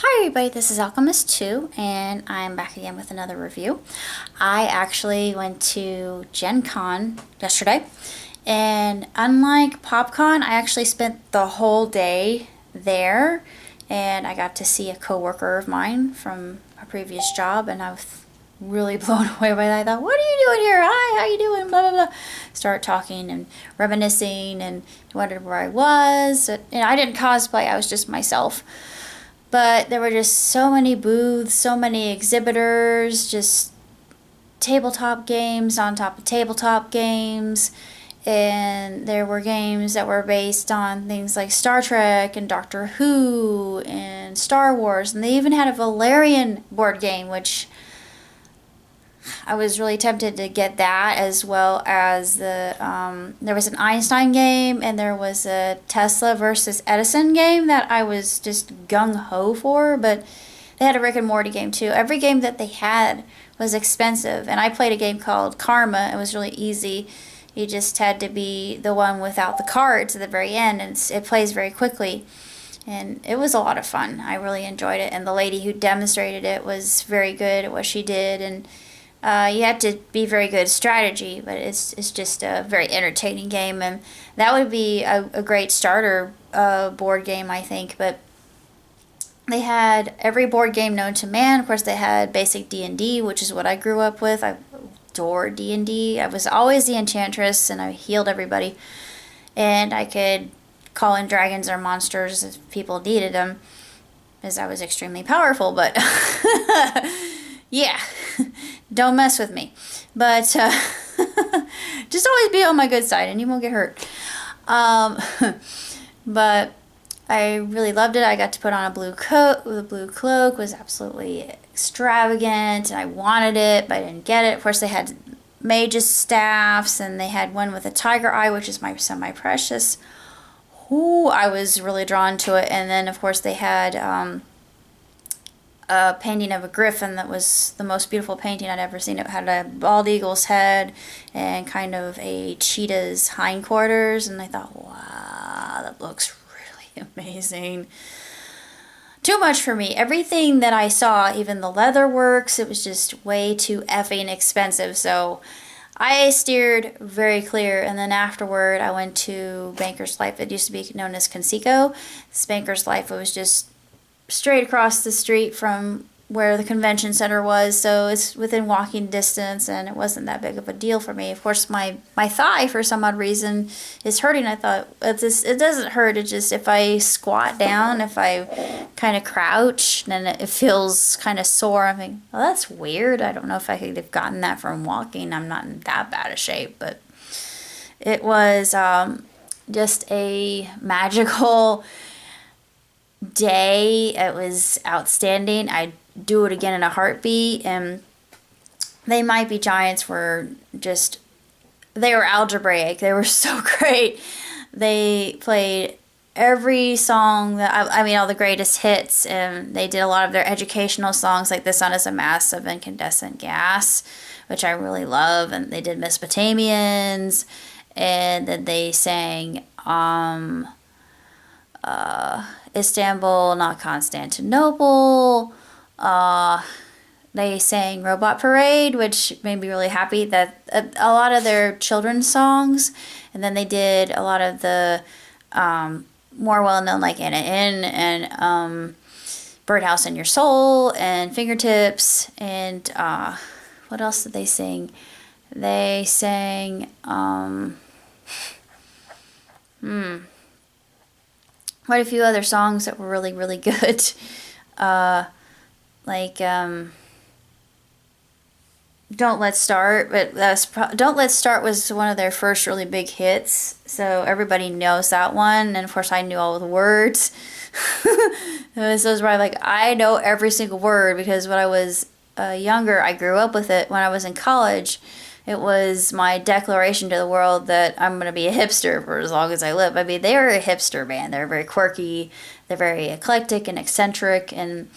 Hi everybody, this is Alchemist2 and I'm back again with another review. I actually went to Gen Con yesterday, and unlike PopCon, I actually spent the whole day there, and I got to see a coworker of mine from a previous job, and I was really blown away by that. I thought, what are you doing here? Hi, how you doing? Blah, blah, blah. Start talking and reminiscing and wondered where I was. And I didn't cosplay, I was just myself. But there were just so many booths, so many exhibitors, just tabletop games on top of tabletop games. And there were games that were based on things like Star Trek and Doctor Who and Star Wars. And they even had a Valerian board game, which I was really tempted to get that, as well as there was an Einstein game and there was a Tesla versus Edison game that I was just gung-ho for, but they had a Rick and Morty game too. Every game that they had was expensive, and I played a game called Karma. It was really easy. You just had to be the one without the cards at the very end, and it plays very quickly. And it was a lot of fun. I really enjoyed it, and the lady who demonstrated it was very good at what she did, and you have to be very good at strategy, but it's just a very entertaining game, and that would be a great starter board game, I think. But they had every board game known to man. Of course, they had basic D&D, which is what I grew up with. I adored D&D. I was always the enchantress, and I healed everybody, and I could call in dragons or monsters if people needed them, as I was extremely powerful. But yeah, don't mess with me. But just always be on my good side and you won't get hurt. But I really loved it. I got to put on a blue coat. The blue cloak was absolutely extravagant, and I wanted it, but I didn't get it. Of course, they had mage's staffs, and they had one with a tiger eye, which is my semi-precious. Ooh, I was really drawn to it. And then, of course, they had a painting of a griffin that was the most beautiful painting I'd ever seen. It had a bald eagle's head and kind of a cheetah's hindquarters, and I thought, wow, that looks really amazing. Too much for me. Everything that I saw, even the leather works, it was just way too effing expensive, so I steered very clear. And then afterward, I went to Banker's Life. It used to be known as Conseco. This Banker's Life, it was just straight across the street from where the convention center was, so it's within walking distance, and it wasn't that big of a deal for me. Of course, my thigh, for some odd reason, is hurting. I thought, it doesn't hurt, it just, if I squat down, if I kind of crouch, then it feels kind of sore. I'm thinking, well, that's weird. I don't know if I could have gotten that from walking. I'm not in that bad a shape, but it was just a magical day. It was outstanding. I'd do it again in a heartbeat. And They Might Be Giants were just, they were algebraic. They were so great. They played every song that, I mean, all the greatest hits, and they did a lot of their educational songs, like The Sun is a Mass of Incandescent Gas, which I really love. And they did Mesopotamians, and then they sang Istanbul, not Constantinople. They sang Robot Parade, which made me really happy. That a lot of their children's songs, and then they did a lot of the more well-known, like Anna In and Birdhouse in Your Soul and Fingertips, and what else did they sing? They sang quite a few other songs that were really, really good. Like Don't Let's Start, but Don't Let's Start was one of their first really big hits, so everybody knows that one, and of course I knew all the words. Those were like, I know every single word, because when I was younger, I grew up with it. When I was in college, it was my declaration to the world that I'm going to be a hipster for as long as I live. I mean, they are a hipster band. They're very quirky. They're very eclectic and eccentric, and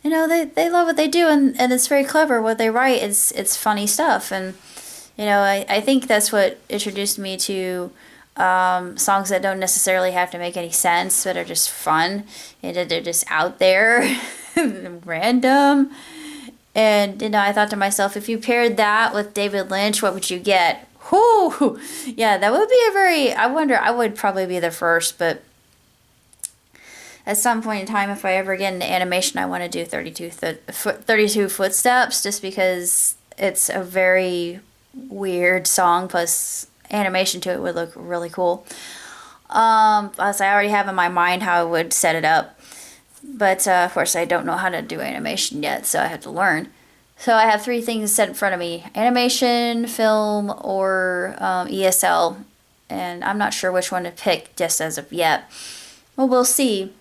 you know, they love what they do, and it's very clever what they write. It's funny stuff, and you know, I think that's what introduced me to songs that don't necessarily have to make any sense, but are just fun, and they're just out there, random. And I thought to myself, if you paired that with David Lynch, what would you get? Whoo! Yeah, that would be a very. I wonder. I would probably be the first, but at some point in time, if I ever get into animation, I want to do 32 footsteps, just because it's a very weird song, plus animation to it would look really cool. As I already have in my mind how I would set it up, but of course I don't know how to do animation yet, so I have to learn. So I have three things set in front of me: animation, film, or ESL, and I'm not sure which one to pick just as of yet. Well, we'll see.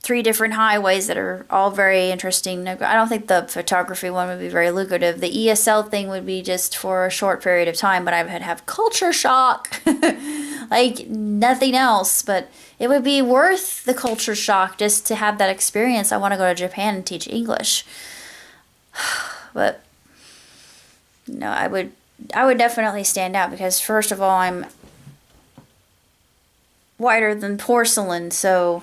Three different highways that are all very interesting. I don't think the photography one would be very lucrative. The ESL thing would be just for a short period of time, but I would have culture shock like nothing else. But it would be worth the culture shock just to have that experience. I want to go to Japan and teach English. But no, I would definitely stand out because, first of all, I'm whiter than porcelain, so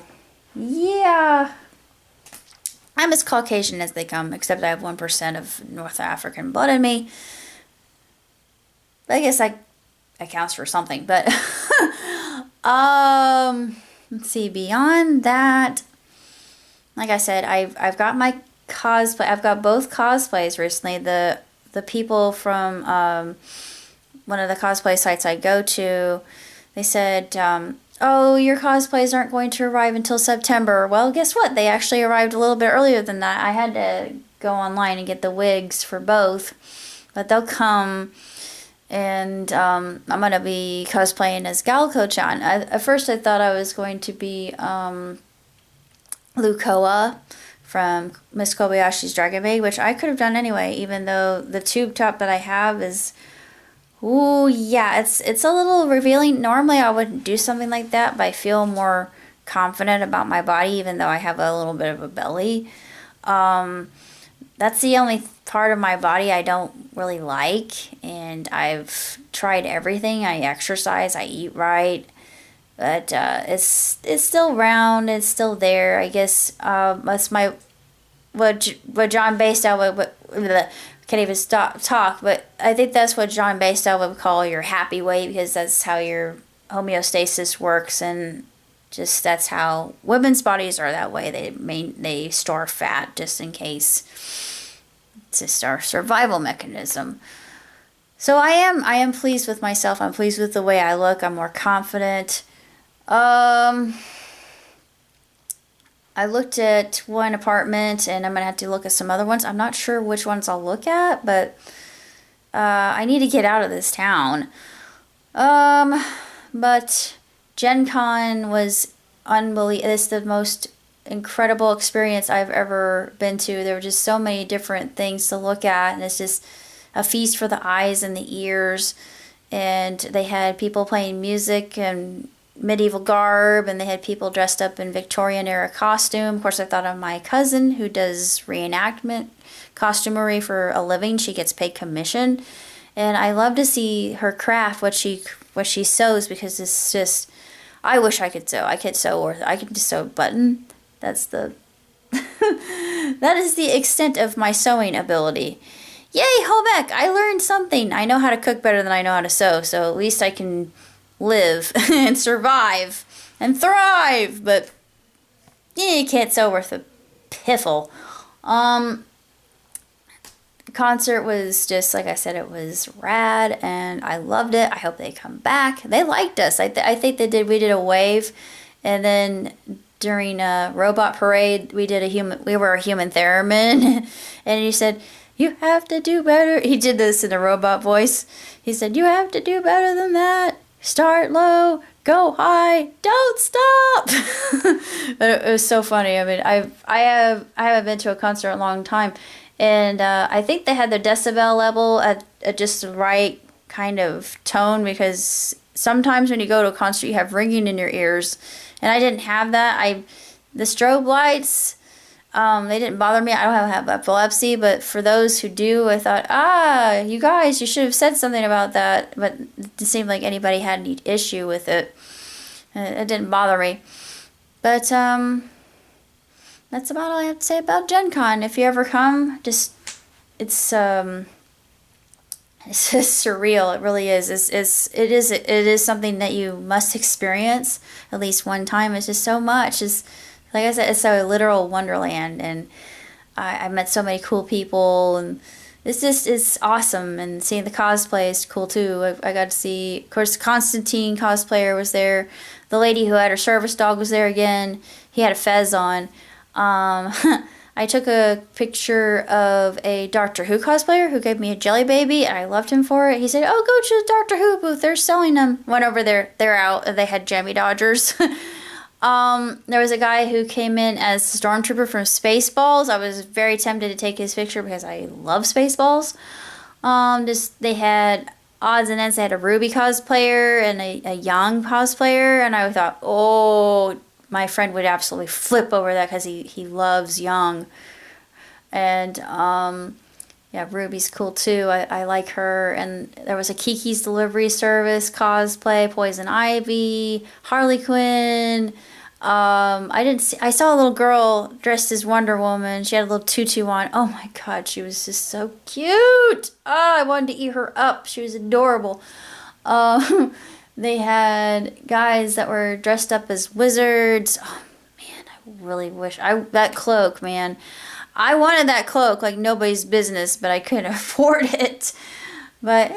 yeah, I'm as Caucasian as they come, except I have 1% of North African blood in me. I guess that counts for something, but let's see. Beyond that, like I said, I've got my cosplay. I've got both cosplays recently. The people from one of the cosplay sites I go to, they said, oh, your cosplays aren't going to arrive until September. Well, guess what? They actually arrived a little bit earlier than that. I had to go online and get the wigs for both, but they'll come, and I'm going to be cosplaying as Galco-chan. At first I thought I was going to be Lukoa from Miss Kobayashi's Dragon Maid, which I could have done anyway, even though the tube top that I have is... Ooh, yeah, it's a little revealing. Normally I wouldn't do something like that, but I feel more confident about my body, even though I have a little bit of a belly. That's the only part of my body I don't really like, and I've tried everything. I exercise, I eat right, but it's still round, it's still there. I guess that's what John Bastow would can't even talk, but I think that's what John Bastow would call your happy weight, because that's how your homeostasis works, and just that's how women's bodies are that way. They store fat just in case. It's just our survival mechanism. So I am pleased with myself. I'm pleased with the way I look. I'm more confident. I looked at one apartment, and I'm going to have to look at some other ones. I'm not sure which ones I'll look at, but I need to get out of this town. But Gen Con was unbelievable. It's the most incredible experience I've ever been to. There were just so many different things to look at, and it's just a feast for the eyes and the ears. And they had people playing music and medieval garb, and they had people dressed up in Victorian era costume. Of course, I thought of my cousin who does reenactment costumery for a living. She gets paid commission, and I love to see her craft, what she sews, because it's just, I wish I could sew. I could sew, or I could just sew a button. That's the that is the extent of my sewing ability. Yay, home ec! I learned something. I know how to cook better than I know how to sew, so at least I can live and survive and thrive, but you can't sew worth a piffle. The concert was just, like I said, it was rad, and I loved it. I hope they come back. They liked us. I think they did. We did a wave, and then during a robot parade, we were a human theremin, and he said, "You have to do better." He did this in a robot voice. He said, "You have to do better than that. Start low, go high, don't stop." But it was so funny. I mean, I haven't been to a concert in a long time, and I think they had their decibel level at just the right kind of tone, because sometimes when you go to a concert, you have ringing in your ears, and I didn't have that. The strobe lights, They didn't bother me. I don't have epilepsy, but for those who do, I thought, you guys, you should have said something about that. But it didn't seem like anybody had any issue with it. It didn't bother me. But that's about all I have to say about Gen Con. If you ever come, just it's it's just surreal. It really is. It is something that you must experience at least one time. It's just so much. It's like I said, it's a literal wonderland, and I met so many cool people, and it's awesome. And seeing the cosplay is cool too. I got to see, of course, Constantine cosplayer was there. The lady who had her service dog was there again. He had a fez on. I took a picture of a Doctor Who cosplayer who gave me a jelly baby, and I loved him for it. He said, "Oh, go to the Doctor Who booth. They're selling them." Went over there. They're out. And they had Jammy Dodgers. There was a guy who came in as Stormtrooper from Spaceballs. I was very tempted to take his picture because I love Spaceballs. They had odds and ends. They had a Ruby cosplayer and a Young cosplayer, and I thought, oh, my friend would absolutely flip over that because he loves Young. And yeah, Ruby's cool too. I like her. And there was a Kiki's Delivery Service cosplay, Poison Ivy, Harley Quinn. I saw a little girl dressed as Wonder Woman. She had a little tutu on. Oh my God, she was just so cute. Oh, I wanted to eat her up. She was adorable. They had guys that were dressed up as wizards. Oh man, I really wish that cloak, man. I wanted that cloak like nobody's business, but I couldn't afford it. But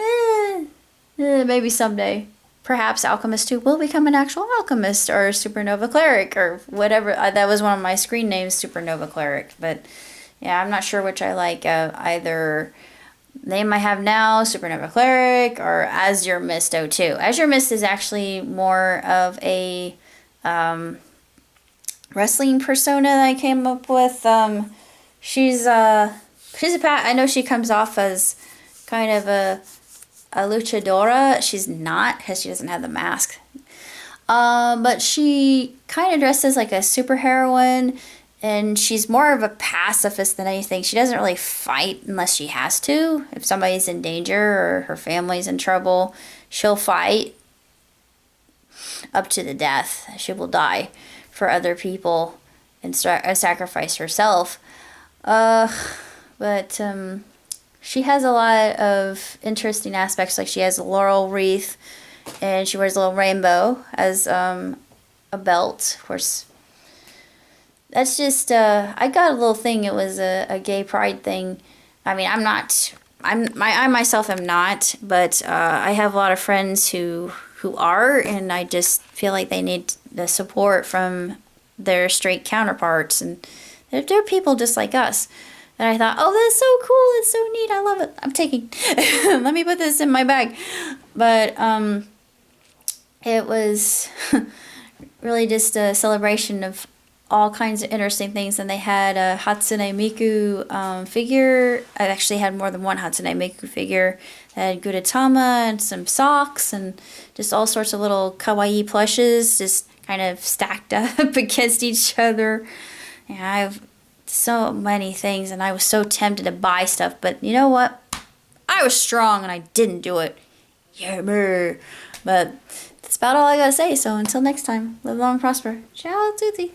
maybe someday. Perhaps Alchemist 2 will become an actual alchemist or Supernova Cleric or whatever. That was one of my screen names, Supernova Cleric. But yeah, I'm not sure which I like. Either name I have now, Supernova Cleric, or Azure Mist 02. Azure Mist is actually more of a wrestling persona that I came up with. She's a I know she comes off as kind of a luchadora. She's not, because she doesn't have the mask. But she kind of dresses like a superheroine, and she's more of a pacifist than anything. She doesn't really fight unless she has to. If somebody's in danger or her family's in trouble, she'll fight up to the death. She will die for other people and sacrifice herself. But she has a lot of interesting aspects. Like she has a laurel wreath, and she wears a little rainbow as a belt. Of course, that's just I got a little thing. It was a gay pride thing. I mean, I myself am not, but I have a lot of friends who are, and I just feel like they need the support from their straight counterparts, and they're people just like us. And I thought, oh, that's so cool. It's so neat. I love it. I'm taking. Let me put this in my bag. But it was really just a celebration of all kinds of interesting things. And they had a Hatsune Miku figure. I actually had more than one Hatsune Miku figure. They had Gudetama and some socks and just all sorts of little kawaii plushes just kind of stacked up against each other. Yeah, I've so many things, and I was so tempted to buy stuff, but you know what? I was strong and I didn't do it. Yeah, but that's about all I gotta say. So until next time, live long and prosper. Ciao, tutti.